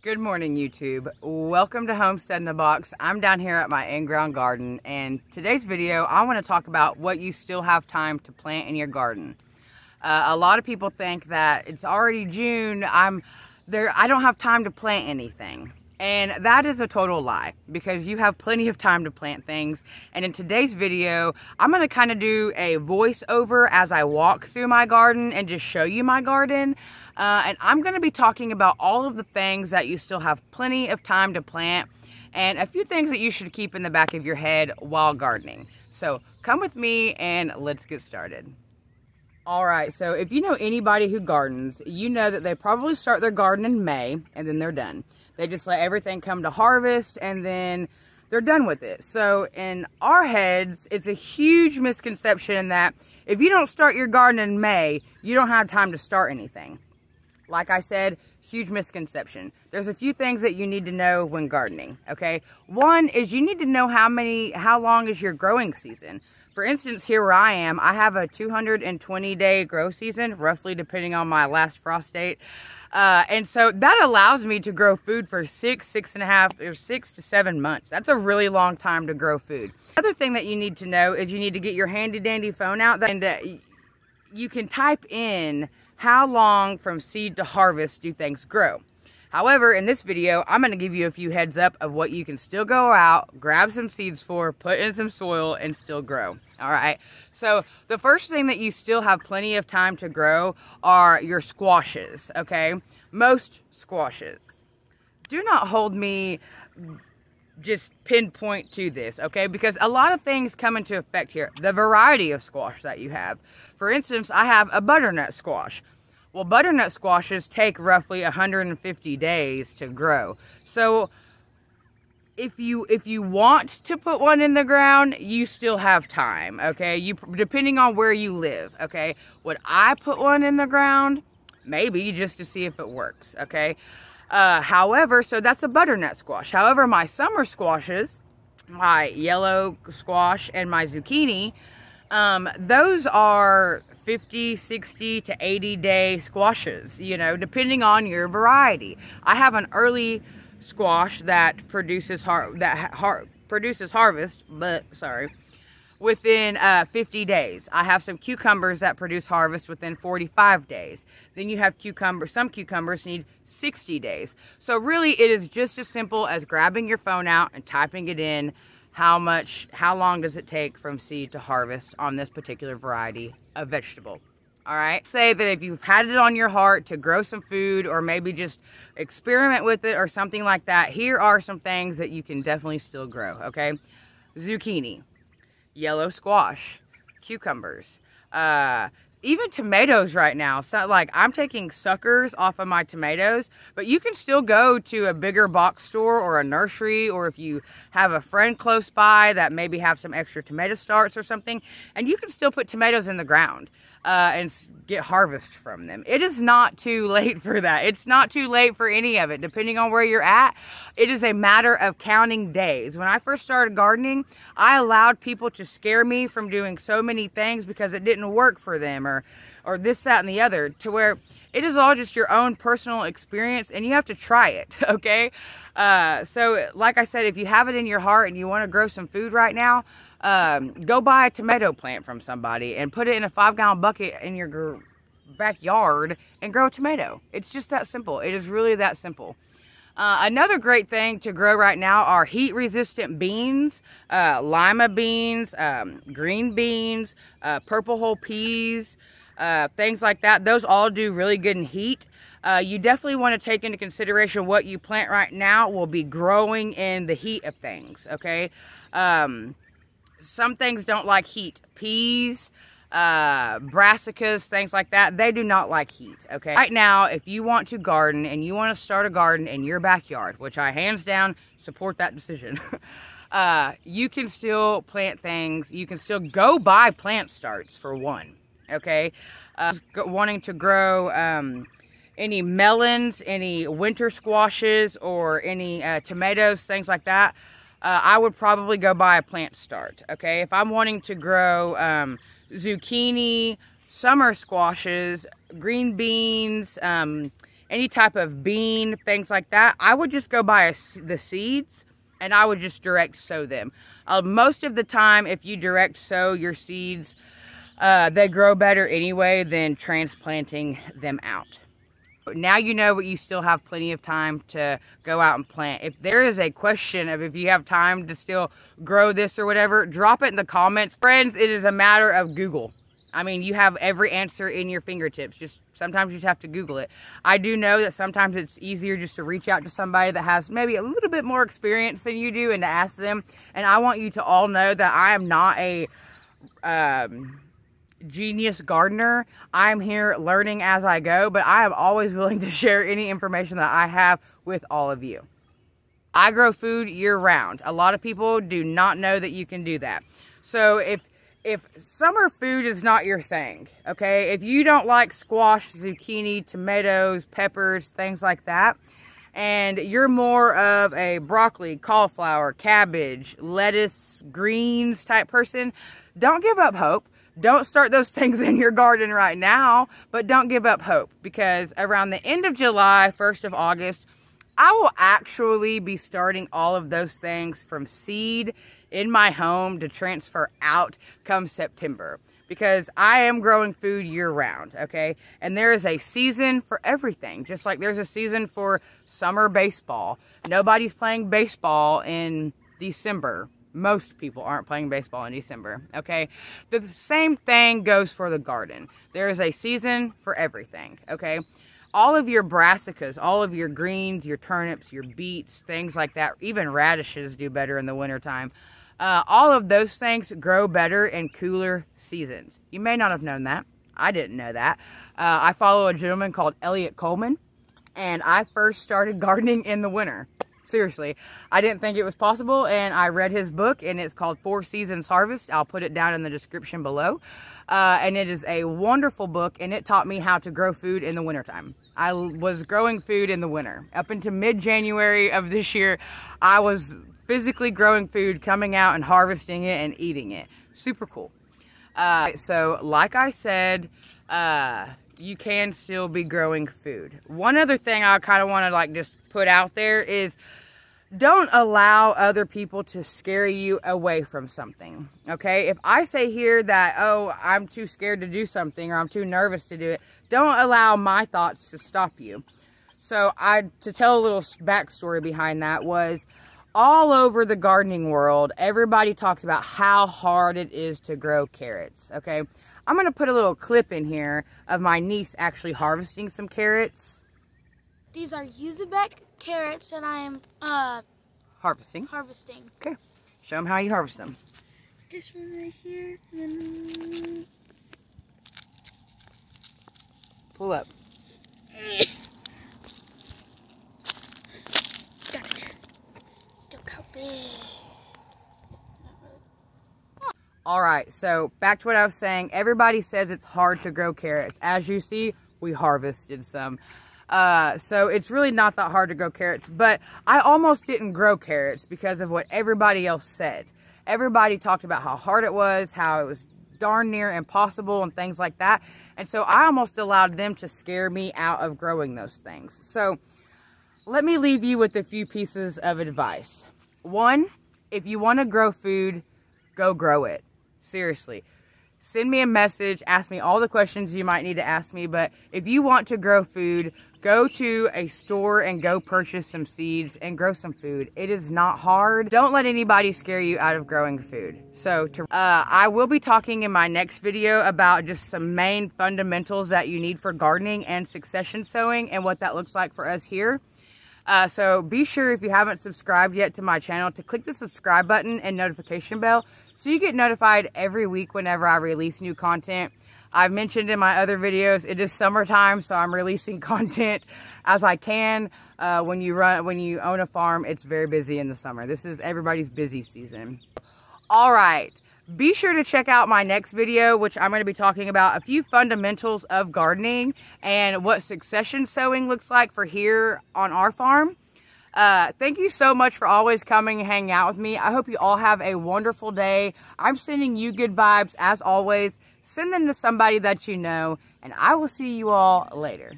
Good morning, YouTube. Welcome to Homestead in a Box. I'm down here at my in-ground garden, and today's video I want to talk about what you still have time to plant in your garden. A lot of people think that it's already June, I don't have time to plant anything. And that is a total lie, because you have plenty of time to plant things. And in today's video, I'm going to kind of do a voiceover as I walk through my garden and just show you my garden. And I'm going to be talking about all of the things that you still have plenty of time to plant, and a few things that you should keep in the back of your head while gardening. So come with me and let's get started. Alright, so if you know anybody who gardens, you know that they probably start their garden in May and then they're done. They just let everything come to harvest and then they're done with it. So in our heads, it's a huge misconception that if you don't start your garden in May, you don't have time to start anything. Like I said, huge misconception. There's a few things that you need to know when gardening, okay? One is you need to know how long is your growing season. For instance, here where I am, I have a 220-day grow season, roughly depending on my last frost date. And so that allows me to grow food for 6 to 7 months. That's a really long time to grow food. Another thing that you need to know is you need to get your handy dandy phone out and you can type in how long from seed to harvest do things grow. However, in this video, I'm going to give you a few heads up of what you can still go out, grab some seeds for, put in some soil, and still grow. All right. So the first thing that you still have plenty of time to grow are your squashes. Okay. Most squashes. Do not hold me just pinpoint to this, okay? Because a lot of things come into effect here. The variety of squash that you have. For instance, I have a butternut squash. Well, butternut squashes take roughly 150 days to grow. So if you want to put one in the ground, you still have time, okay? Depending on where you live, okay? Would I put one in the ground? Maybe, just to see if it works, okay? However, so that's a butternut squash. However, my summer squashes, my yellow squash and my zucchini, those are 50, 60 to 80 day squashes, you know, depending on your variety. I have an early squash that produces harvest, within 50 days. I have some cucumbers that produce harvest within 45 days. Then you have some cucumbers need 60 days. So really it is just as simple as grabbing your phone out and typing it in, how long does it take from seed to harvest on this particular variety of vegetable. All right. Say that if you've had it on your heart to grow some food or maybe just experiment with it or something like that, here are some things that you can definitely still grow, okay? Zucchini, yellow squash, cucumbers, even tomatoes right now. So like I'm taking suckers off of my tomatoes, but you can still go to a bigger box store or a nursery, or if you have a friend close by that maybe have some extra tomato starts or something, and you can still put tomatoes in the ground and get harvest from them. It is not too late for that. It's not too late for any of it, depending on where you're at. It is a matter of counting days. When I first started gardening, I allowed people to scare me from doing so many things because it didn't work for them, or this, that, and the other, to where it is all just your own personal experience and you have to try it, okay? So like I said, if you have it in your heart and you want to grow some food right now, go buy a tomato plant from somebody and put it in a 5-gallon bucket in your backyard and grow a tomato. It's just that simple. It is really that simple. Another great thing to grow right now are heat-resistant beans, lima beans, green beans, purple whole peas, things like that. Those all do really good in heat. You definitely want to take into consideration what you plant right now will be growing in the heat of things, okay? Some things don't like heat. Peas, brassicas, things like that, they do not like heat, okay? Right now, if you want to garden and you want to start a garden in your backyard, which I hands down support that decision, you can still plant things. You can still go buy plant starts for one, okay? Wanting to grow any melons, any winter squashes, or any tomatoes, things like that, I would probably go buy a plant start, okay? If I'm wanting to grow zucchini, summer squashes, green beans, any type of bean, things like that, I would just go buy the seeds and I would just direct sow them. Most of the time, if you direct sow your seeds, they grow better anyway than transplanting them out. Now you know, but you still have plenty of time to go out and plant. If there is a question of if you have time to still grow this or whatever, drop it in the comments. Friends, it is a matter of Google. I mean, you have every answer in your fingertips. Just sometimes you just have to Google it. I do know that sometimes it's easier just to reach out to somebody that has maybe a little bit more experience than you do and to ask them. And I want you to all know that I am not a genius gardener. I'm here learning as I go, but I am always willing to share any information that I have with all of you. I grow food year round. A lot of people do not know that you can do that. So if summer food is not your thing, okay, if you don't like squash, zucchini, tomatoes, peppers, things like that, and you're more of a broccoli, cauliflower, cabbage, lettuce, greens type person, don't give up hope. Don't start those things in your garden right now, but don't give up hope, because around the end of July, 1st of August, I will actually be starting all of those things from seed in my home to transfer out come September, because I am growing food year round, okay? And there is a season for everything, just like there's a season for summer baseball. Nobody's playing baseball in December. Most people aren't playing baseball in December, okay? The same thing goes for the garden. There is a season for everything, okay? All of your brassicas, all of your greens, your turnips, your beets, things like that, even radishes do better in the wintertime. All of those things grow better in cooler seasons. You may not have known that. I didn't know that. I follow a gentleman called Elliot Coleman, and I first started gardening in the winter. Seriously, I didn't think it was possible, and I read his book, and it's called 4 Seasons Harvest. I'll put it down in the description below. And it is a wonderful book, and it taught me how to grow food in the wintertime. I was growing food in the winter. Up into mid-January of this year, I was physically growing food, coming out and harvesting it and eating it. Super cool. So, like I said, you can still be growing food. One other thing I kind of want to just put out there is, don't allow other people to scare you away from something, okay? If I say here that, oh, I'm too scared to do something, or I'm too nervous to do it, don't allow my thoughts to stop you. So to tell a little backstory behind that was, all over the gardening world, everybody talks about how hard it is to grow carrots, okay? I'm going to put a little clip in here of my niece actually harvesting some carrots. These are Uzbek carrots, and I am harvesting. Okay. Show them how you harvest them. This one right here, and then pull up. Got it. Look how big. All right, so back to what I was saying. Everybody says it's hard to grow carrots. As you see, we harvested some. So it's really not that hard to grow carrots, but I almost didn't grow carrots because of what everybody else said. Everybody talked about how hard it was, how it was darn near impossible and things like that. And so I almost allowed them to scare me out of growing those things. So let me leave you with a few pieces of advice. One, if you want to grow food, go grow it. Seriously. Send me a message, ask me all the questions you might need to ask me, but if you want to grow food, go to a store and go purchase some seeds and grow some food. It is not hard. Don't let anybody scare you out of growing food. So I will be talking in my next video about just some main fundamentals that you need for gardening and succession sowing and what that looks like for us here. So be sure, if you haven't subscribed yet to my channel, to click the subscribe button and notification bell so you get notified every week whenever I release new content. I've mentioned in my other videos, it is summertime, so I'm releasing content as I can. When you own a farm, it's very busy in the summer. This is everybody's busy season. All right. Be sure to check out my next video, which I'm going to be talking about a few fundamentals of gardening and what succession sowing looks like for here on our farm. Thank you so much for always coming and hanging out with me. I hope you all have a wonderful day. I'm sending you good vibes as always. Send them to somebody that you know, and I will see you all later.